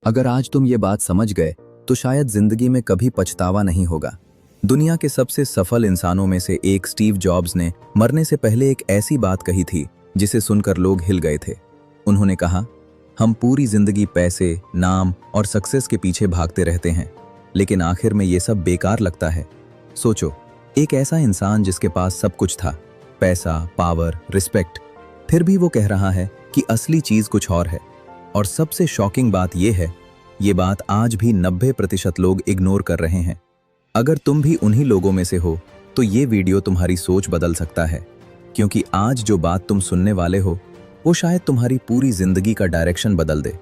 अगर आज तुम ये बात समझ गए तो शायद जिंदगी में कभी पछतावा नहीं होगा। दुनिया के सबसे सफल इंसानों में से एक स्टीव जॉब्स ने मरने से पहले एक ऐसी बात कही थी जिसे सुनकर लोग हिल गए थे। उन्होंने कहा, हम पूरी जिंदगी पैसे, नाम और सक्सेस के पीछे भागते रहते हैं, लेकिन आखिर में ये सब बेकार लगता है। सोचो, एक ऐसा इंसान जिसके पास सब कुछ था, पैसा, पावर, रिस्पेक्ट, फिर भी वो कह रहा है कि असली चीज कुछ और है। और सबसे शॉकिंग बात यह है, ये बात आज भी 90% लोग इग्नोर कर रहे हैं। अगर तुम भी उन्हीं लोगों में से हो तो ये वीडियो तुम्हारी सोच बदल सकता है, क्योंकि आज जो बात तुम सुनने वाले हो वो शायद तुम्हारी पूरी जिंदगी का डायरेक्शन बदल दे।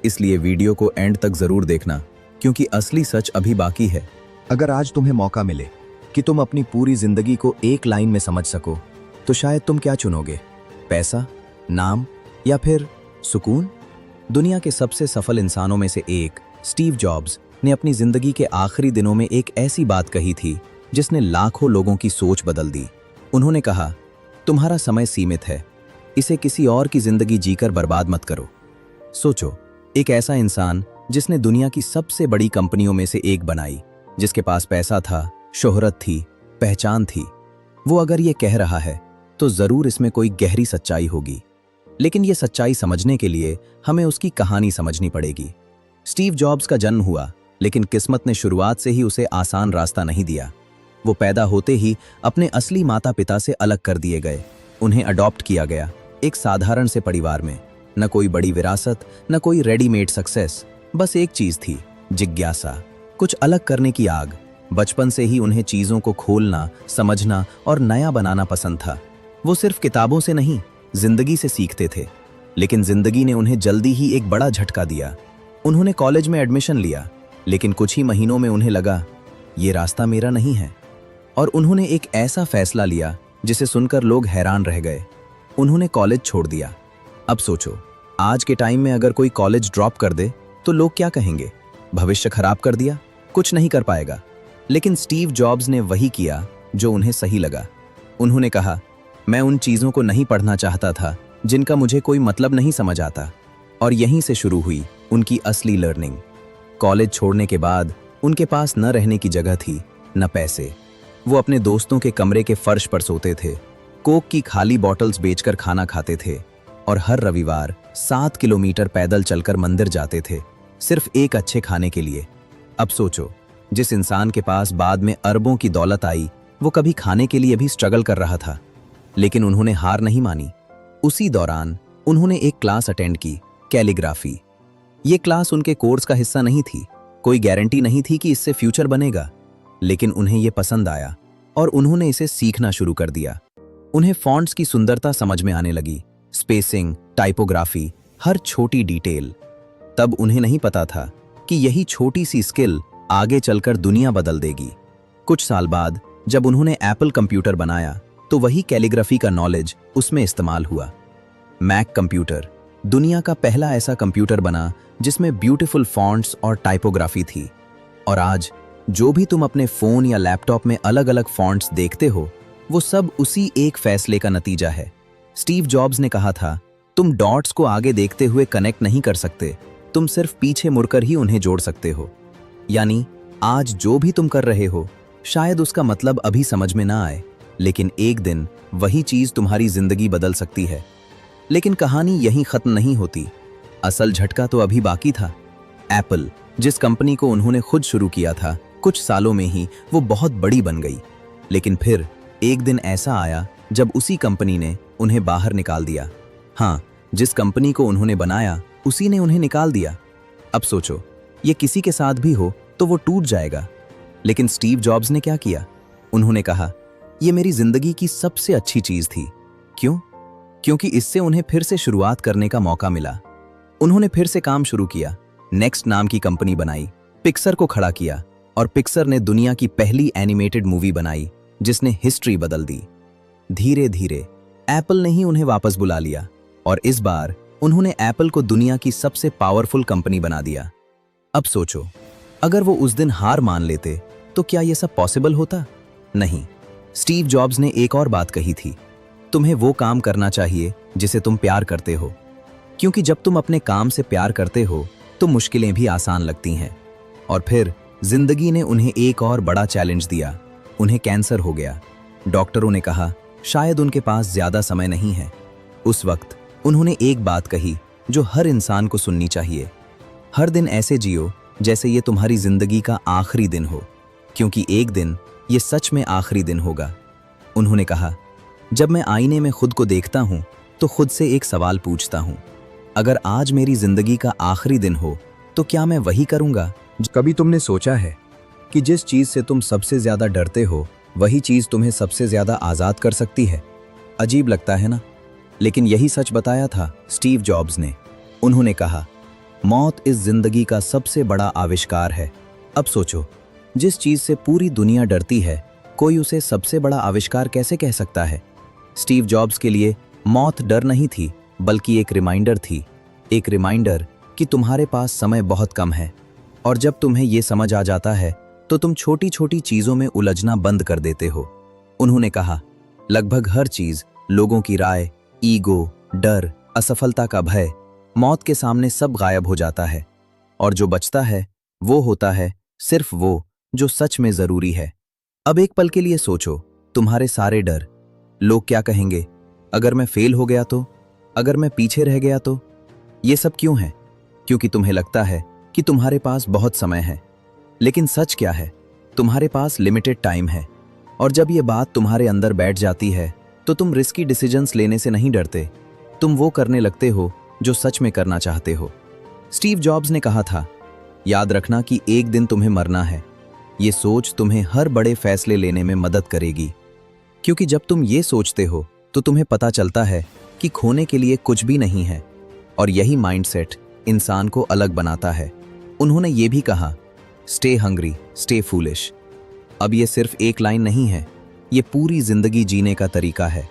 इसलिए वीडियो को एंड तक जरूर देखना, क्योंकि असली सच अभी बाकी है। अगर आज तुम्हें मौका मिले कि तुम अपनी पूरी जिंदगी को एक लाइन में समझ सको, तो शायद तुम क्या चुनोगे? पैसा, नाम या फिर सुकून? दुनिया के सबसे सफल इंसानों में से एक स्टीव जॉब्स ने अपनी जिंदगी के आखिरी दिनों में एक ऐसी बात कही थी जिसने लाखों लोगों की सोच बदल दी। उन्होंने कहा, तुम्हारा समय सीमित है, इसे किसी और की जिंदगी जीकर बर्बाद मत करो। सोचो, एक ऐसा इंसान जिसने दुनिया की सबसे बड़ी कंपनियों में से एक बनाई, जिसके पास पैसा था, शोहरत थी, पहचान थी, वो अगर ये कह रहा है तो जरूर इसमें कोई गहरी सच्चाई होगी। लेकिन ये सच्चाई समझने के लिए हमें उसकी कहानी समझनी पड़ेगी। स्टीव जॉब्स का जन्म हुआ, लेकिन किस्मत ने शुरुआत से ही उसे आसान रास्ता नहीं दिया। वो पैदा होते ही अपने असली माता पिता से अलग कर दिए गए। उन्हें अडॉप्ट किया गया, एक साधारण से परिवार में। न कोई बड़ी विरासत, न कोई रेडीमेड सक्सेस, बस एक चीज थी, जिज्ञासा, कुछ अलग करने की आग। बचपन से ही उन्हें चीजों को खोलना, समझना और नया बनाना पसंद था। वो सिर्फ किताबों से नहीं, जिंदगी से सीखते थे। लेकिन जिंदगी ने उन्हें जल्दी ही एक बड़ा झटका दिया। उन्होंने कॉलेज में एडमिशन लिया, लेकिन कुछ ही महीनों में उन्हें लगा, ये रास्ता मेरा नहीं है। और उन्होंने एक ऐसा फैसला लिया जिसे सुनकर लोग हैरान रह गए। उन्होंने कॉलेज छोड़ दिया। अब सोचो, आज के टाइम में अगर कोई कॉलेज ड्रॉप कर दे तो लोग क्या कहेंगे? भविष्य खराब कर दिया, कुछ नहीं कर पाएगा। लेकिन स्टीव जॉब्स ने वही किया जो उन्हें सही लगा। उन्होंने कहा, मैं उन चीजों को नहीं पढ़ना चाहता था जिनका मुझे कोई मतलब नहीं समझ आता। और यहीं से शुरू हुई उनकी असली लर्निंग। कॉलेज छोड़ने के बाद उनके पास न रहने की जगह थी, न पैसे। वो अपने दोस्तों के कमरे के फर्श पर सोते थे, कोक की खाली बॉटल्स बेचकर खाना खाते थे और हर रविवार 7 किलोमीटर पैदल चलकर मंदिर जाते थे, सिर्फ एक अच्छे खाने के लिए। अब सोचो, जिस इंसान के पास बाद में अरबों की दौलत आई, वो कभी खाने के लिए भी स्ट्रगल कर रहा था। लेकिन उन्होंने हार नहीं मानी। उसी दौरान उन्होंने एक क्लास अटेंड की, कैलीग्राफी। ये क्लास उनके कोर्स का हिस्सा नहीं थी, कोई गारंटी नहीं थी कि इससे फ्यूचर बनेगा। लेकिन उन्हें यह पसंद आया और उन्होंने इसे सीखना शुरू कर दिया। उन्हें फॉन्ट्स की सुंदरता समझ में आने लगी, स्पेसिंग, टाइपोग्राफी, हर छोटी डिटेल। तब उन्हें नहीं पता था कि यही छोटी सी स्किल आगे चलकर दुनिया बदल देगी। कुछ साल बाद जब उन्होंने एप्पल कंप्यूटर बनाया तो वही कैलीग्राफी का नॉलेज उसमें इस्तेमाल हुआ। मैक कंप्यूटर दुनिया का पहला ऐसा कंप्यूटर बना जिसमें ब्यूटीफुल फॉन्ट्स और टाइपोग्राफी थी। और आज जो भी तुम अपने फोन या लैपटॉप में अलग अलग फॉन्ट्स देखते हो, वो सब उसी एक फैसले का नतीजा है। स्टीव जॉब्स ने कहा था, तुम डॉट्स को आगे देखते हुए कनेक्ट नहीं कर सकते, तुम सिर्फ पीछे मुड़कर ही उन्हें जोड़ सकते हो। यानी आज जो भी तुम कर रहे हो, शायद उसका मतलब अभी समझ में ना आए, लेकिन एक दिन वही चीज तुम्हारी जिंदगी बदल सकती है। लेकिन कहानी यहीं खत्म नहीं होती। असल झटका तो अभी बाकी था। एप्पल, जिस कंपनी को उन्होंने खुद शुरू किया था, कुछ सालों में ही वो बहुत बड़ी बन गई। लेकिन फिर एक दिन ऐसा आया जब उसी कंपनी ने उन्हें बाहर निकाल दिया। हाँ, जिस कंपनी को उन्होंने बनाया उसी ने उन्हें निकाल दिया। अब सोचो, ये किसी के साथ भी हो तो वो टूट जाएगा। लेकिन स्टीव जॉब्स ने क्या किया? उन्होंने कहा, ये मेरी जिंदगी की सबसे अच्छी चीज थी। क्यों? क्योंकि इससे उन्हें फिर से शुरुआत करने का मौका मिला। उन्होंने फिर से काम शुरू किया, नेक्स्ट नाम की कंपनी बनाई, पिक्सर को खड़ा किया और पिक्सर ने दुनिया की पहली एनिमेटेड मूवी बनाई जिसने हिस्ट्री बदल दी। धीरे धीरे एप्पल ने ही उन्हें वापस बुला लिया और इस बार उन्होंने एप्पल को दुनिया की सबसे पावरफुल कंपनी बना दिया। अब सोचो, अगर वो उस दिन हार मान लेते तो क्या यह सब पॉसिबल होता? नहीं। स्टीव जॉब्स ने एक और बात कही थी, तुम्हें वो काम करना चाहिए जिसे तुम प्यार करते हो। क्योंकि जब तुम अपने काम से प्यार करते हो तो मुश्किलें भी आसान लगती हैं। और फिर जिंदगी ने उन्हें एक और बड़ा चैलेंज दिया। उन्हें कैंसर हो गया। डॉक्टरों ने कहा शायद उनके पास ज्यादा समय नहीं है। उस वक्त उन्होंने एक बात कही जो हर इंसान को सुननी चाहिए। हर दिन ऐसे जियो जैसे ये तुम्हारी जिंदगी का आखिरी दिन हो, क्योंकि एक दिन ये सच में आखिरी दिन होगा। उन्होंने कहा, जब मैं आईने में खुद को देखता हूं तो खुद से एक सवाल पूछता हूं, अगर आज मेरी जिंदगी का आखिरी दिन हो तो क्या मैं वही करूंगा? कभी तुमने सोचा है कि जिस चीज से तुम सबसे ज्यादा डरते हो वही चीज तुम्हें सबसे ज्यादा आजाद कर सकती है? अजीब लगता है ना, लेकिन यही सच बताया था स्टीव जॉब्स ने। उन्होंने कहा, मौत इस जिंदगी का सबसे बड़ा आविष्कार है। अब सोचो, जिस चीज से पूरी दुनिया डरती है, कोई उसे सबसे बड़ा आविष्कार कैसे कह सकता है? स्टीव जॉब्स के लिए मौत डर नहीं थी, बल्कि एक रिमाइंडर थी। एक रिमाइंडर कि तुम्हारे पास समय बहुत कम है, और जब तुम्हें यह समझ आ जाता है तो तुम छोटी छोटी चीजों में उलझना बंद कर देते हो। उन्होंने कहा, लगभग हर चीज, लोगों की राय, ईगो, डर, असफलता का भय, मौत के सामने सब गायब हो जाता है, और जो बचता है वो होता है सिर्फ वो जो सच में जरूरी है। अब एक पल के लिए सोचो, तुम्हारे सारे डर, लोग क्या कहेंगे, अगर मैं फेल हो गया तो, अगर मैं पीछे रह गया तो, ये सब क्यों है? क्योंकि तुम्हें लगता है कि तुम्हारे पास बहुत समय है। लेकिन सच क्या है? तुम्हारे पास लिमिटेड टाइम है। और जब ये बात तुम्हारे अंदर बैठ जाती है तो तुम रिस्की डिसीजंस लेने से नहीं डरते, तुम वो करने लगते हो जो सच में करना चाहते हो। स्टीव जॉब्स ने कहा था, याद रखना कि एक दिन तुम्हें मरना है। ये सोच तुम्हें हर बड़े फैसले लेने में मदद करेगी, क्योंकि जब तुम ये सोचते हो तो तुम्हें पता चलता है कि खोने के लिए कुछ भी नहीं है, और यही माइंडसेट इंसान को अलग बनाता है। उन्होंने ये भी कहा, स्टे हंग्री, स्टे फूलिश। अब ये सिर्फ एक लाइन नहीं है, ये पूरी जिंदगी जीने का तरीका है।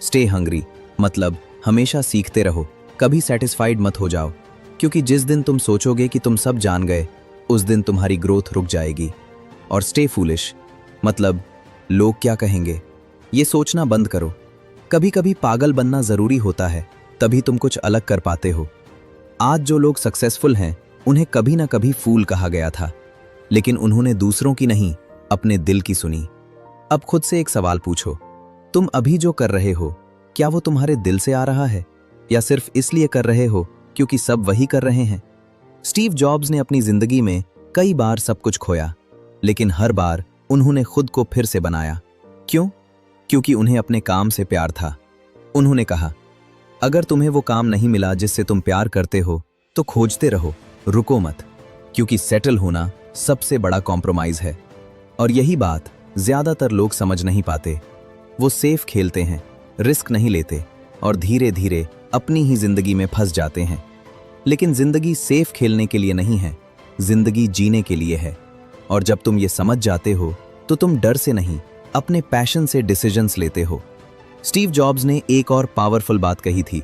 स्टे हंग्री मतलब हमेशा सीखते रहो, कभी सेटिस्फाइड मत हो जाओ, क्योंकि जिस दिन तुम सोचोगे कि तुम सब जान गए, उस दिन तुम्हारी ग्रोथ रुक जाएगी। और स्टे फूलिश मतलब लोग क्या कहेंगे, ये सोचना बंद करो। कभी कभी पागल बनना जरूरी होता है, तभी तुम कुछ अलग कर पाते हो। आज जो लोग सक्सेसफुल हैं, उन्हें कभी ना कभी फूल कहा गया था, लेकिन उन्होंने दूसरों की नहीं, अपने दिल की सुनी। अब खुद से एक सवाल पूछो, तुम अभी जो कर रहे हो, क्या वो तुम्हारे दिल से आ रहा है, या सिर्फ इसलिए कर रहे हो क्योंकि सब वही कर रहे हैं? स्टीव जॉब्स ने अपनी जिंदगी में कई बार सब कुछ खोया, लेकिन हर बार उन्होंने खुद को फिर से बनाया। क्यों? क्योंकि उन्हें अपने काम से प्यार था। उन्होंने कहा, अगर तुम्हें वो काम नहीं मिला जिससे तुम प्यार करते हो, तो खोजते रहो, रुको मत, क्योंकि सेटल होना सबसे बड़ा कॉम्प्रोमाइज है। और यही बात ज्यादातर लोग समझ नहीं पाते। वो सेफ खेलते हैं, रिस्क नहीं लेते, और धीरे धीरे अपनी ही जिंदगी में फंस जाते हैं। लेकिन जिंदगी सेफ खेलने के लिए नहीं है, जिंदगी जीने के लिए है। और जब तुम ये समझ जाते हो तो तुम डर से नहीं, अपने पैशन से डिसीजंस लेते हो। स्टीव जॉब्स ने एक और पावरफुल बात कही थी,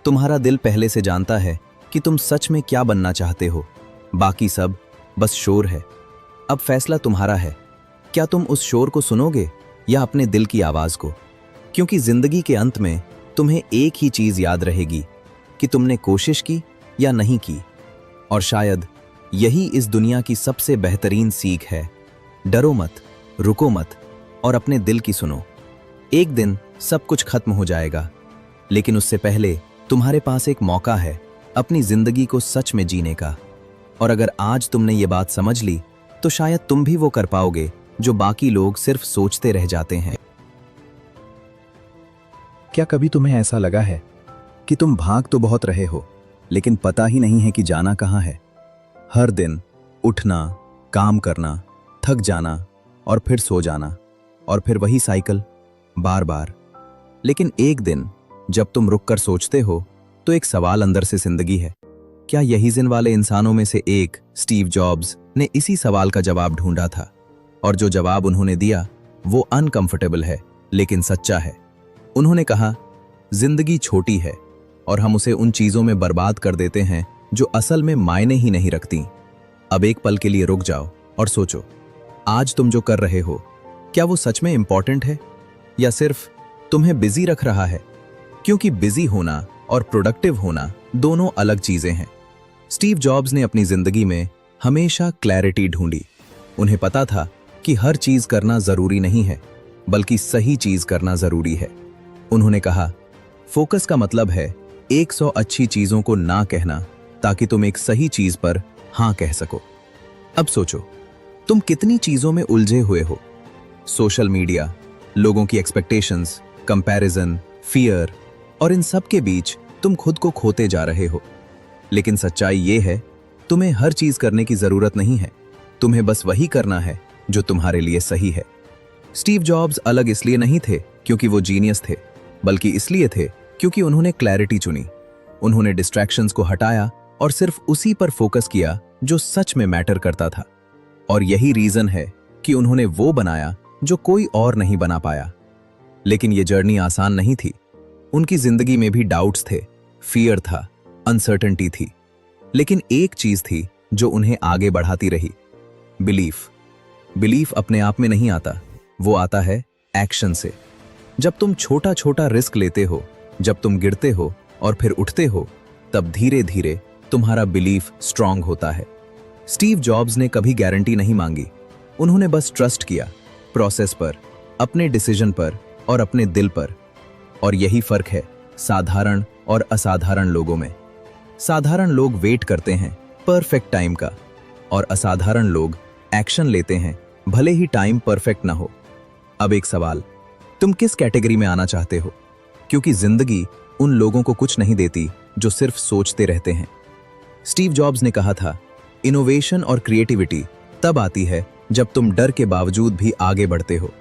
तुम्हारा दिल पहले से जानता है कि तुम सच में क्या बनना चाहते हो, बाकी सब बस शोर है। अब फैसला तुम्हारा है, क्या तुम उस शोर को सुनोगे या अपने दिल की आवाज को? क्योंकि जिंदगी के अंत में तुम्हें एक ही चीज याद रहेगी कि तुमने कोशिश की या नहीं की। और शायद यही इस दुनिया की सबसे बेहतरीन सीख है, डरो मत, रुको मत, और अपने दिल की सुनो। एक दिन सब कुछ खत्म हो जाएगा, लेकिन उससे पहले तुम्हारे पास एक मौका है अपनी जिंदगी को सच में जीने का। और अगर आज तुमने ये बात समझ ली, तो शायद तुम भी वो कर पाओगे जो बाकी लोग सिर्फ सोचते रह जाते हैं। क्या कभी तुम्हें ऐसा लगा है कि तुम भाग तो बहुत रहे हो, लेकिन पता ही नहीं है कि जाना कहाँ है? हर दिन उठना, काम करना, थक जाना, और फिर सो जाना, और फिर वही साइकिल बार बार। लेकिन एक दिन जब तुम रुक कर सोचते हो, तो एक सवाल अंदर से जिंदगी है। क्या यही जिन वाले इंसानों में से एक स्टीव जॉब्स ने इसी सवाल का जवाब ढूंढा था? और जो जवाब उन्होंने दिया वो अनकंफर्टेबल है, लेकिन सच्चा है। उन्होंने कहा, जिंदगी छोटी है और हम उसे उन चीजों में बर्बाद कर देते हैं जो असल में मायने ही नहीं रखती। अब एक पल के लिए रुक जाओ और सोचो, आज तुम जो कर रहे हो, क्या वो सच में इंपॉर्टेंट है या सिर्फ तुम्हें बिजी रख रहा है? क्योंकि बिजी होना और प्रोडक्टिव होना दोनों अलग चीजें हैं। स्टीव जॉब्स ने अपनी जिंदगी में हमेशा क्लैरिटी ढूंढी। उन्हें पता था कि हर चीज करना जरूरी नहीं है, बल्कि सही चीज करना जरूरी है। उन्होंने कहा, फोकस का मतलब है 100 अच्छी चीजों को ना कहना ताकि तुम एक सही चीज पर हां कह सको। अब सोचो, तुम कितनी चीजों में उलझे हुए हो। सोशल मीडिया, लोगों की एक्सपेक्टेशंस, कंपैरिजन, फियर, और इन सब के बीच तुम खुद को खोते जा रहे हो। लेकिन सच्चाई ये है, तुम्हें हर चीज करने की जरूरत नहीं है। तुम्हें बस वही करना है जो तुम्हारे लिए सही है। स्टीव जॉब्स अलग इसलिए नहीं थे क्योंकि वो जीनियस थे, बल्कि इसलिए थे क्योंकि उन्होंने क्लैरिटी चुनी। उन्होंने डिस्ट्रैक्शंस को हटाया और सिर्फ उसी पर फोकस किया जो सच में मैटर करता था। और यही रीजन है कि उन्होंने वो बनाया जो कोई और नहीं बना पाया। लेकिन ये जर्नी आसान नहीं थी। उनकी जिंदगी में भी डाउट्स थे, फियर था, अनसर्टेनिटी थी। लेकिन एक चीज थी जो उन्हें आगे बढ़ाती रही, बिलीफ। बिलीफ अपने आप में नहीं आता, वो आता है एक्शन से। जब तुम छोटा छोटा रिस्क लेते हो, जब तुम गिरते हो और फिर उठते हो, तब धीरे धीरे तुम्हारा बिलीफ स्ट्रांग होता है। स्टीव जॉब्स ने कभी गारंटी नहीं मांगी। उन्होंने बस ट्रस्ट किया, प्रोसेस पर, अपने डिसीजन पर और अपने दिल पर। और यही फर्क है साधारण और असाधारण लोगों में। साधारण लोग वेट करते हैं परफेक्ट टाइम का, और असाधारण लोग एक्शन लेते हैं भले ही टाइम परफेक्ट ना हो। अब एक सवाल, तुम किस कैटेगरी में आना चाहते हो? क्योंकि जिंदगी उन लोगों को कुछ नहीं देती जो सिर्फ सोचते रहते हैं। स्टीव जॉब्स ने कहा था, इनोवेशन और क्रिएटिविटी तब आती है जब तुम डर के बावजूद भी आगे बढ़ते हो।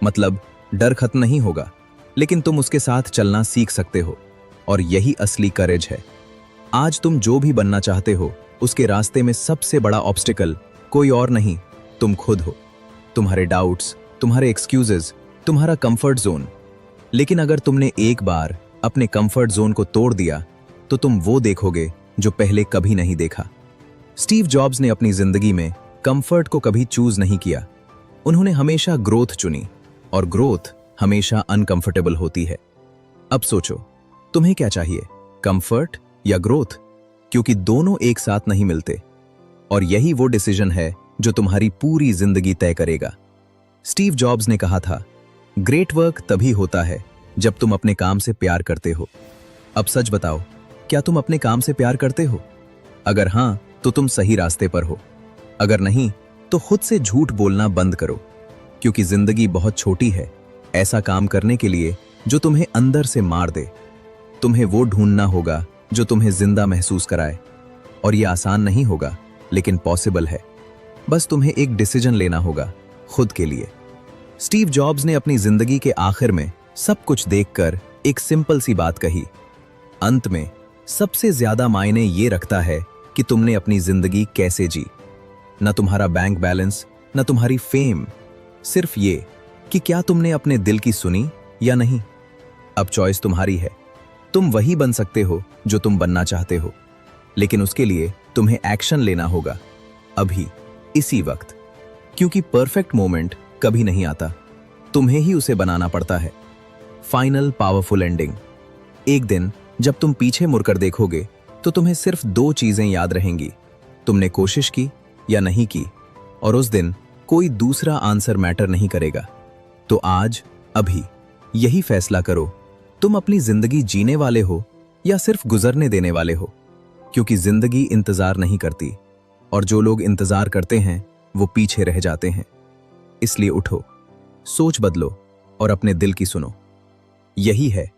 मतलब डर खत्म नहीं होगा, लेकिन तुम उसके साथ चलना सीख सकते हो। और यही असली करेज है। आज तुम जो भी बनना चाहते हो, उसके रास्ते में सबसे बड़ा ऑब्स्टिकल कोई और नहीं, तुम खुद हो। तुम्हारे डाउट्स, तुम्हारे एक्सक्यूजेस, तुम्हारा कंफर्ट जोन। लेकिन अगर तुमने एक बार अपने कंफर्ट जोन को तोड़ दिया, तो तुम वो देखोगे जो पहले कभी नहीं देखा। स्टीव जॉब्स ने अपनी जिंदगी में कंफर्ट को कभी चूज नहीं किया। उन्होंने हमेशा ग्रोथ चुनी, और ग्रोथ हमेशा अनकंफर्टेबल होती है। अब सोचो, तुम्हें क्या चाहिए, कंफर्ट या ग्रोथ? क्योंकि दोनों एक साथ नहीं मिलते। और यही वो डिसीजन है जो तुम्हारी पूरी जिंदगी तय करेगा। स्टीव जॉब्स ने कहा था, ग्रेट वर्क तभी होता है जब तुम अपने काम से प्यार करते हो। अब सच बताओ, क्या तुम अपने काम से प्यार करते हो? अगर हां, तो तुम सही रास्ते पर हो। अगर नहीं, तो खुद से झूठ बोलना बंद करो। क्योंकि जिंदगी बहुत छोटी है ऐसा काम करने के लिए जो तुम्हें अंदर से मार दे। तुम्हें वो ढूंढना होगा जो तुम्हें जिंदा महसूस कराए। और ये आसान नहीं होगा, लेकिन पॉसिबल है। बस तुम्हें एक डिसीजन लेना होगा खुद के लिए। स्टीव जॉब्स ने अपनी जिंदगी के आखिर में सब कुछ देखकर एक सिंपल सी बात कही, अंत में सबसे ज्यादा मायने ये रखता है कि तुमने अपनी जिंदगी कैसे जी। न तुम्हारा बैंक बैलेंस, न तुम्हारी फेम, सिर्फ ये कि क्या तुमने अपने दिल की सुनी या नहीं। अब चॉइस तुम्हारी है। तुम वही बन सकते हो जो तुम बनना चाहते हो, लेकिन उसके लिए तुम्हें एक्शन लेना होगा, अभी, इसी वक्त। क्योंकि परफेक्ट मोमेंट कभी नहीं आता, तुम्हें ही उसे बनाना पड़ता है। Final powerful ending. एक दिन जब तुम पीछे मुड़कर देखोगे, तो तुम्हें सिर्फ 2 चीजें याद रहेंगी, तुमने कोशिश की या नहीं की। और उस दिन कोई दूसरा आंसर मैटर नहीं करेगा। तो आज, अभी, यही फैसला करो, तुम अपनी जिंदगी जीने वाले हो या सिर्फ गुजरने देने वाले हो। क्योंकि जिंदगी इंतजार नहीं करती, और जो लोग इंतजार करते हैं वो पीछे रह जाते हैं। इसलिए उठो, सोच बदलो और अपने दिल की सुनो। यही है